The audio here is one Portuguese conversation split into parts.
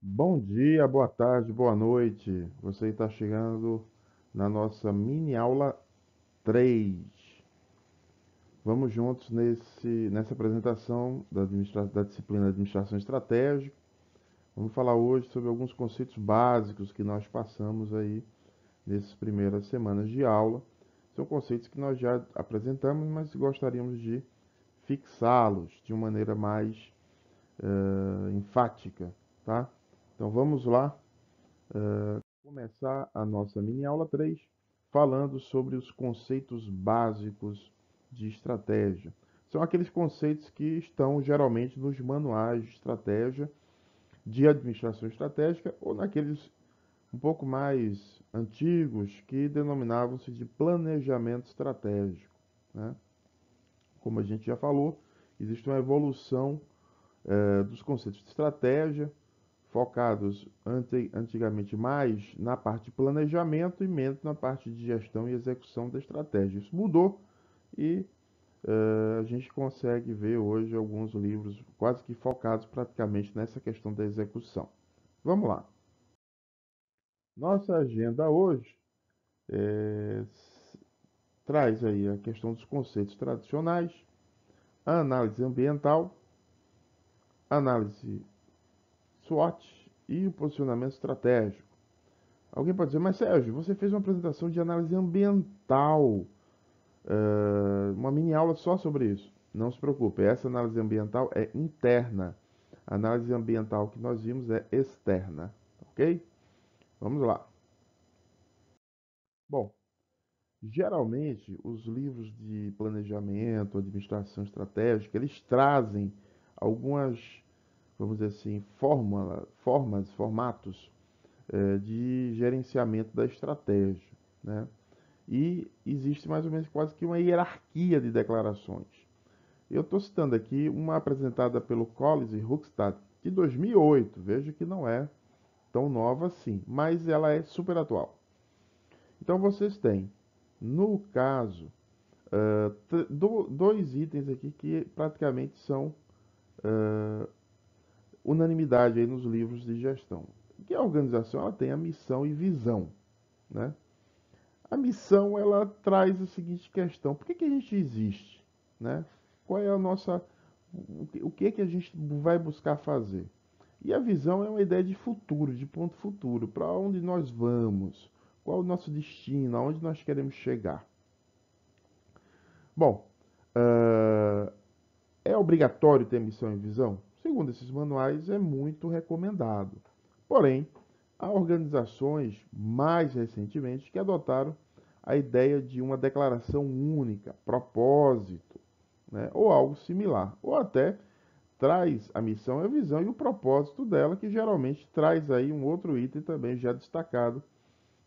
Bom dia, boa tarde, boa noite. Você está chegando na nossa mini aula 3. Vamos juntos nessa apresentação da disciplina de Administração Estratégica. Vamos falar hoje sobre alguns conceitos básicos que nós passamos aí nessas primeiras semanas de aula. São conceitos que nós já apresentamos, mas gostaríamos de fixá-los de uma maneira mais enfática, tá? Então vamos lá. Começar a nossa mini aula 3 falando sobre os conceitos básicos de estratégia. São aqueles conceitos que estão geralmente nos manuais de estratégia, de administração estratégica ou naqueles um pouco mais antigos que denominavam-se de planejamento estratégico, né? Como a gente já falou, existe uma evolução dos conceitos de estratégia, focados antigamente mais na parte de planejamento e menos na parte de gestão e execução da estratégia. Isso mudou e a gente consegue ver hoje alguns livros quase que focados praticamente nessa questão da execução. Vamos lá. Nossa agenda hoje é, traz aí a questão dos conceitos tradicionais, a análise ambiental, análise SWOT e o posicionamento estratégico. Alguém pode dizer, mas Sérgio, você fez uma apresentação de análise ambiental, uma mini aula só sobre isso. Não se preocupe, essa análise ambiental é interna. A análise ambiental que nós vimos é externa, ok? Vamos lá. Bom, geralmente os livros de planejamento, administração estratégica, eles trazem algumas, vamos dizer assim, formatos de gerenciamento da estratégia, né? E existe mais ou menos quase que uma hierarquia de declarações. Eu estou citando aqui uma apresentada pelo Collins e Huckstadt de 2008. Veja que não é tão nova assim, mas ela é super atual. Então vocês têm, no caso, dois itens aqui que praticamente são unanimidade aí nos livros de gestão. Que a organização ela tem a missão e visão, né? A missão ela traz a seguinte questão: por que que a gente existe, né? Qual é a nossa o que que a gente vai buscar fazer? E a visão é uma ideia de futuro, de ponto futuro, para onde nós vamos, qual é o nosso destino, aonde nós queremos chegar. Bom, é obrigatório ter missão e visão? Segundo esses manuais, é muito recomendado. Porém, há organizações mais recentemente que adotaram a ideia de uma declaração única, propósito, né, ou algo similar, ou até traz a missão, a visão e o propósito dela, que geralmente traz aí um outro item também já destacado,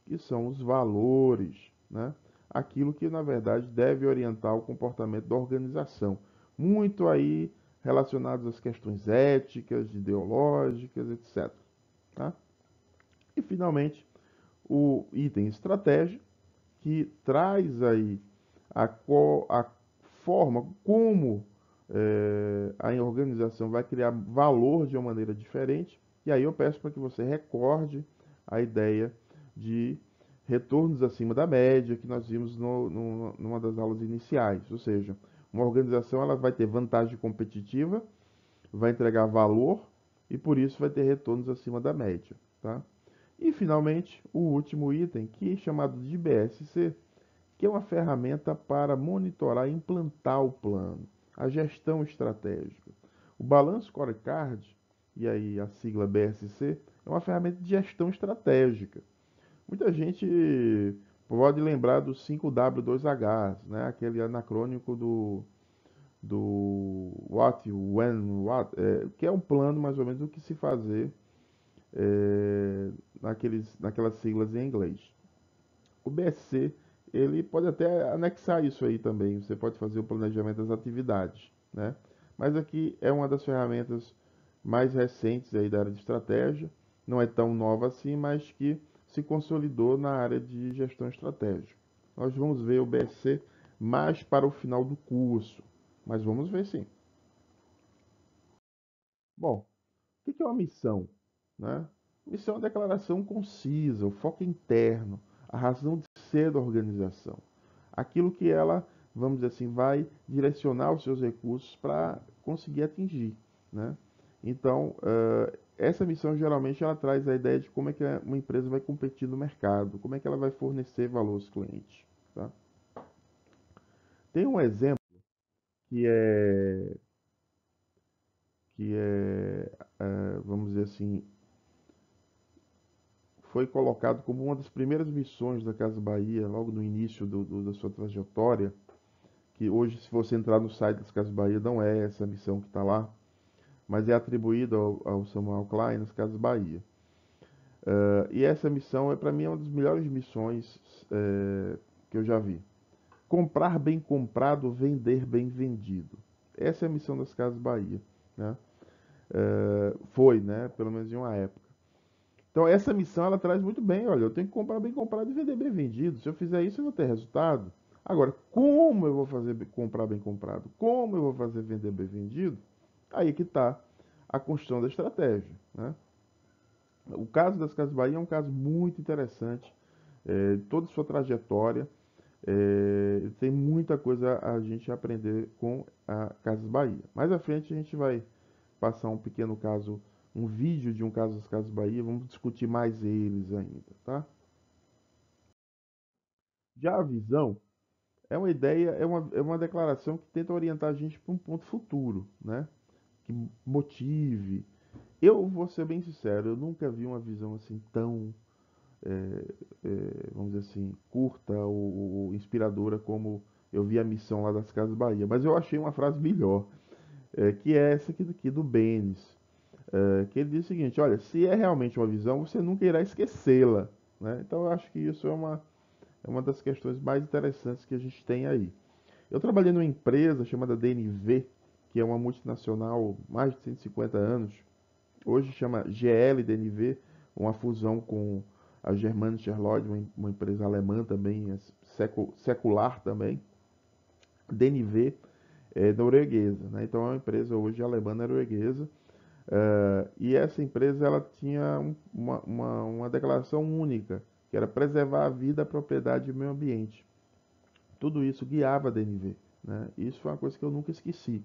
que são os valores, né? Aquilo que na verdade deve orientar o comportamento da organização, muito aí relacionados às questões éticas, ideológicas, etc. Tá? E finalmente o item estratégia, que traz aí a forma como a organização vai criar valor de uma maneira diferente. E aí eu peço para que você recorde a ideia de retornos acima da média que nós vimos numa das aulas iniciais. Ou seja, uma organização ela vai ter vantagem competitiva, vai entregar valor e por isso vai ter retornos acima da média. Tá? E finalmente, o último item, que é chamado de BSC, que é uma ferramenta para monitorar e implantar o plano, a gestão estratégica. O Balance Scorecard, e aí a sigla BSC, é uma ferramenta de gestão estratégica. Muita gente pode lembrar dos 5W2Hs, né? Aquele anacrônico do What, When, What, que é um plano mais ou menos do que se fazer naquelas siglas em inglês. O BSC, ele pode até anexar isso aí também. Você pode fazer o planejamento das atividades, né? Mas aqui é uma das ferramentas mais recentes aí da área de estratégia. Não é tão nova assim, mas que se consolidou na área de gestão estratégica. Nós vamos ver o BSC mais para o final do curso, mas vamos ver sim. Bom, o que é uma missão? né? Missão é uma declaração concisa, o foco interno, a razão de ser da organização. Aquilo que ela, vamos dizer assim, vai direcionar os seus recursos para conseguir atingir, né? Então, essa missão geralmente ela traz a ideia de como é que uma empresa vai competir no mercado, como é que ela vai fornecer valor aos clientes, tá? Tem um exemplo que é, vamos dizer assim, foi colocado como uma das primeiras missões da Casa Bahia, logo no início da sua trajetória, que hoje, se você entrar no site das Casas Bahia, não é essa missão que está lá, mas é atribuída ao Samuel Klein nas Casas Bahia. E essa missão, para mim, é uma das melhores missões que eu já vi. Comprar bem comprado, vender bem vendido. Essa é a missão das Casas Bahia, né? Foi, né? Pelo menos em uma época. Então, essa missão ela traz muito bem. Olha, eu tenho que comprar bem comprado e vender bem vendido. Se eu fizer isso, eu vou ter resultado. Agora, como eu vou fazer comprar bem comprado? Como eu vou fazer vender bem vendido? Aí que está a construção da estratégia, né? O caso das Casas Bahia é um caso muito interessante. Toda a sua trajetória. Tem muita coisa a gente aprender com a Casas Bahia. Mais à frente a gente vai passar um pequeno caso, um vídeo de um caso das Casas Bahia, vamos discutir mais eles ainda, tá? Já a visão é uma ideia, é uma declaração que tenta orientar a gente para um ponto futuro, né? Que motive. Eu vou ser bem sincero, eu nunca vi uma visão assim tão, vamos dizer assim, curta ou inspiradora como eu vi a missão lá das Casas Bahia. Mas eu achei uma frase melhor, que é essa aqui do Benes, que ele diz o seguinte: olha, se é realmente uma visão, você nunca irá esquecê-la, né? Então eu acho que isso é uma das questões mais interessantes que a gente tem aí. Eu trabalhei numa empresa chamada DNV, que é uma multinacional, mais de 150 anos. Hoje chama GL DNV, uma fusão com a Germanischer Lloyd, uma empresa alemã também, secular também. DNV é norueguesa, né? Então é uma empresa hoje alemã norueguesa. E essa empresa ela tinha uma declaração única, que era preservar a vida, a propriedade e o meio ambiente. Tudo isso guiava a DNV, né? Isso foi uma coisa que eu nunca esqueci.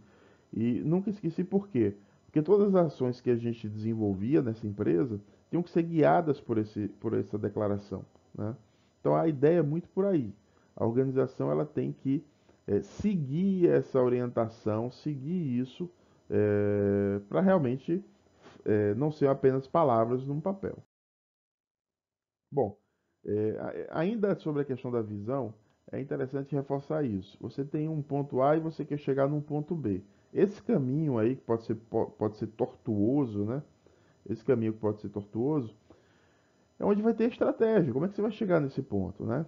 E nunca esqueci por quê? Porque todas as ações que a gente desenvolvia nessa empresa tinham que ser guiadas por essa declaração, né? Então a ideia é muito por aí. A organização ela tem que seguir essa orientação, seguir isso para realmente não ser apenas palavras num papel. Bom, ainda sobre a questão da visão, é interessante reforçar isso. Você tem um ponto A e você quer chegar num ponto B. Esse caminho aí, que pode ser tortuoso, né? Esse caminho que pode ser tortuoso, é onde vai ter estratégia. Como é que você vai chegar nesse ponto, né?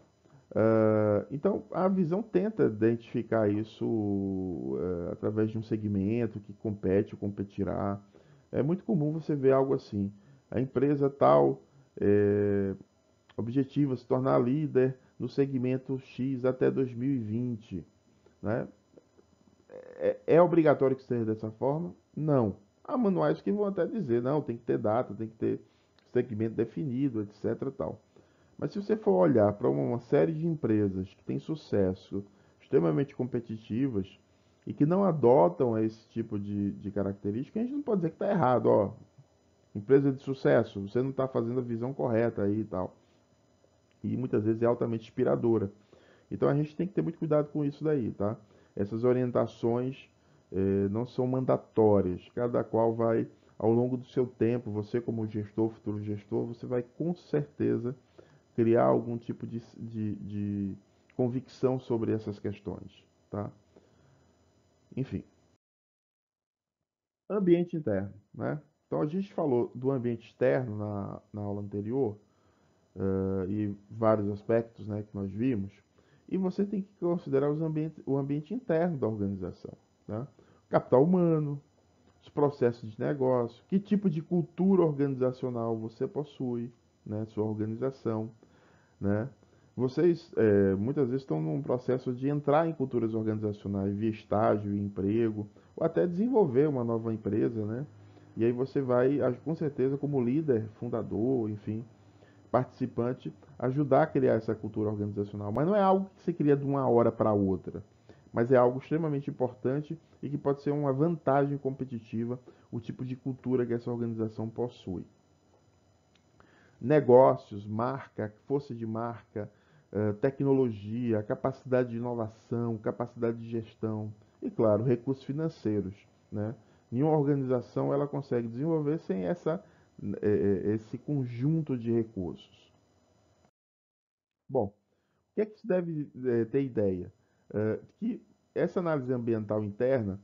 Então, a visão tenta identificar isso através de um segmento que compete ou competirá. É muito comum você ver algo assim. A empresa tal objetiva se tornar líder no segmento X até 2020, né? É obrigatório que seja dessa forma? Não. Há manuais que vão até dizer, não, tem que ter data, tem que ter segmento definido, etc. Tal. Mas se você for olhar para uma série de empresas que têm sucesso, extremamente competitivas e que não adotam esse tipo de característica, a gente não pode dizer que está errado, ó. Empresa de sucesso, você não está fazendo a visão correta aí e tal. E muitas vezes é altamente inspiradora. Então a gente tem que ter muito cuidado com isso daí, tá? Essas orientações não são mandatórias. Cada qual vai, ao longo do seu tempo, você como gestor, futuro gestor, você vai com certeza criar algum tipo de convicção sobre essas questões, tá? Enfim, ambiente interno, né? Então a gente falou do ambiente externo na aula anterior, e vários aspectos, né, que nós vimos, e você tem que considerar o ambiente interno da organização, né? Capital humano, os processos de negócio, que tipo de cultura organizacional você possui, né, sua organização, né? Vocês muitas vezes estão num processo de entrar em culturas organizacionais via estágio e emprego, ou até desenvolver uma nova empresa, né? E aí você vai, com certeza, como líder, fundador, enfim, participante, ajudar a criar essa cultura organizacional. Mas não é algo que se cria de uma hora para outra, mas é algo extremamente importante e que pode ser uma vantagem competitiva, o tipo de cultura que essa organização possui. Negócios, marca, força de marca, tecnologia, capacidade de inovação, capacidade de gestão e, claro, recursos financeiros, né? Nenhuma organização ela consegue desenvolver sem esse conjunto de recursos. Bom, o que é que se deve ter ideia? Que essa análise ambiental interna,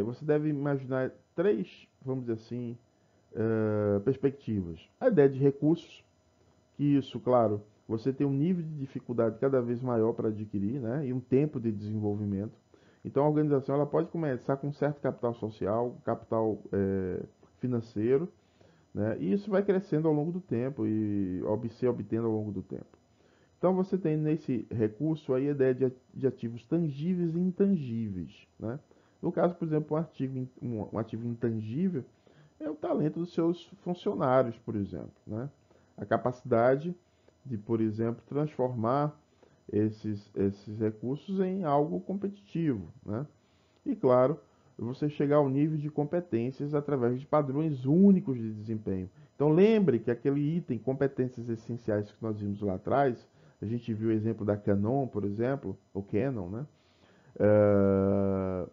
você deve imaginar três, vamos dizer assim, perspectivas. A ideia de recursos, que isso, claro, você tem um nível de dificuldade cada vez maior para adquirir, né, e um tempo de desenvolvimento. Então, a organização ela pode começar com um certo capital social, capital financeiro, né, e isso vai crescendo ao longo do tempo e se obtendo ao longo do tempo. Então, você tem nesse recurso aí a ideia de ativos tangíveis e intangíveis, né? No caso, por exemplo, um ativo intangível é o talento dos seus funcionários, por exemplo, né? A capacidade de, por exemplo, transformar esses recursos em algo competitivo, né? E, claro, você chegar ao nível de competências através de padrões únicos de desempenho. Então, lembre que aquele item, competências essenciais que nós vimos lá atrás, a gente viu o exemplo da Canon, por exemplo, ou Canon, né? Uh,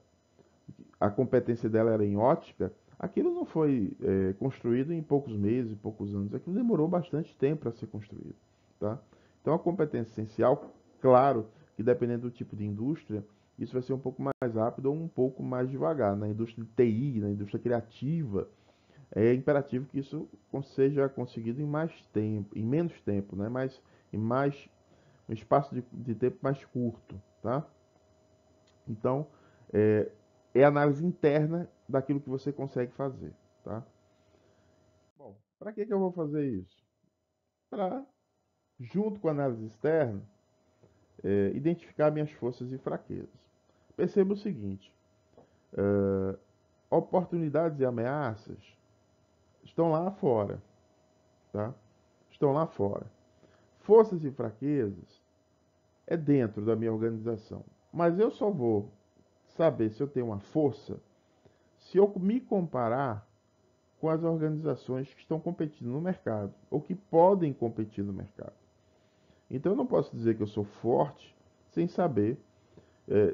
a competência dela era em ótica, aquilo não foi construído em poucos meses, poucos anos, aquilo demorou bastante tempo para ser construído, tá? Então a competência essencial, claro que dependendo do tipo de indústria, isso vai ser um pouco mais rápido ou um pouco mais devagar. Na indústria de TI, na indústria criativa, é imperativo que isso seja conseguido em mais tempo, em menos tempo, né? Mas em mais um espaço de tempo mais curto, tá? Então, é, é análise interna daquilo que você consegue fazer, tá? Bom, para que eu vou fazer isso? Para, junto com a análise externa, identificar minhas forças e fraquezas. Perceba o seguinte: oportunidades e ameaças estão lá fora, tá? Estão lá fora. Forças e fraquezas é dentro da minha organização. Mas eu só vou saber se eu tenho uma força se eu me comparar com as organizações que estão competindo no mercado ou que podem competir no mercado. Então eu não posso dizer que eu sou forte sem saber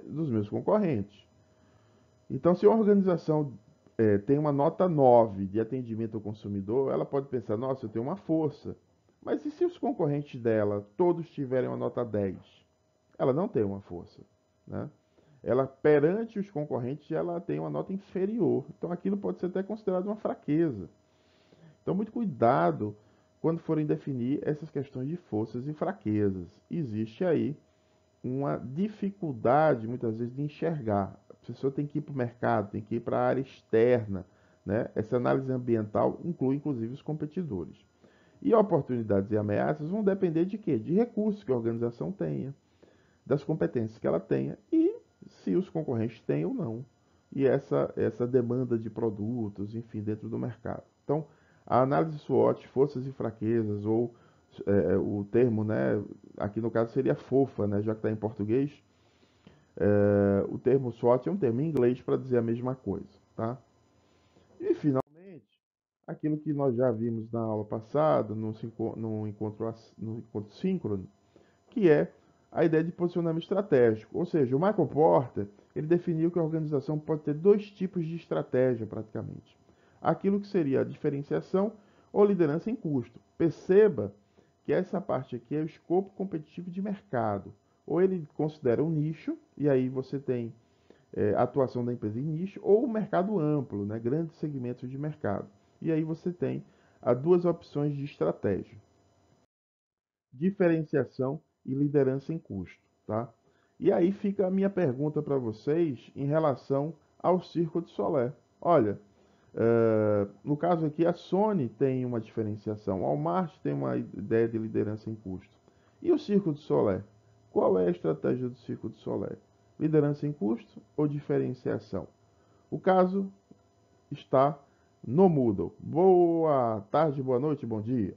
dos meus concorrentes. Então, se uma organização tem uma nota 9 de atendimento ao consumidor, ela pode pensar, nossa, eu tenho uma força. Mas e se os concorrentes dela todos tiverem uma nota 10? Ela não tem uma força, né? Ela, perante os concorrentes, ela tem uma nota inferior. Então, aquilo pode ser até considerado uma fraqueza. Então, muito cuidado quando forem definir essas questões de forças e fraquezas. Existe aí uma dificuldade, muitas vezes, de enxergar. A pessoa tem que ir para o mercado, tem que ir para a área externa, né? Essa análise ambiental inclui, inclusive, os competidores. E oportunidades e ameaças vão depender de quê? De recursos que a organização tenha, das competências que ela tenha e se os concorrentes têm ou não. E essa demanda de produtos, enfim, dentro do mercado. Então, a análise SWOT, forças e fraquezas, ou o termo, né, aqui no caso seria FOFA, né, já que está em português, o termo SWOT é um termo em inglês para dizer a mesma coisa, tá? E, finalmente, aquilo que nós já vimos na aula passada, no encontro síncrono, que é a ideia de posicionamento estratégico. Ou seja, o Michael Porter, ele definiu que a organização pode ter dois tipos de estratégia, praticamente. Aquilo que seria a diferenciação ou liderança em custo. Perceba que essa parte aqui é o escopo competitivo de mercado. Ou ele considera um nicho, e aí você tem a atuação da empresa em nicho, ou o mercado amplo, né, grandes segmentos de mercado. E aí você tem as duas opções de estratégia: diferenciação e liderança em custo, tá? E aí fica a minha pergunta para vocês em relação ao Circo de Solé. Olha, no caso aqui a Sony tem uma diferenciação, a Walmart tem uma ideia de liderança em custo. E o Circo de Solé? Qual é a estratégia do Circo de Solé? Liderança em custo ou diferenciação? O caso está no Moodle. Boa tarde, boa noite, bom dia.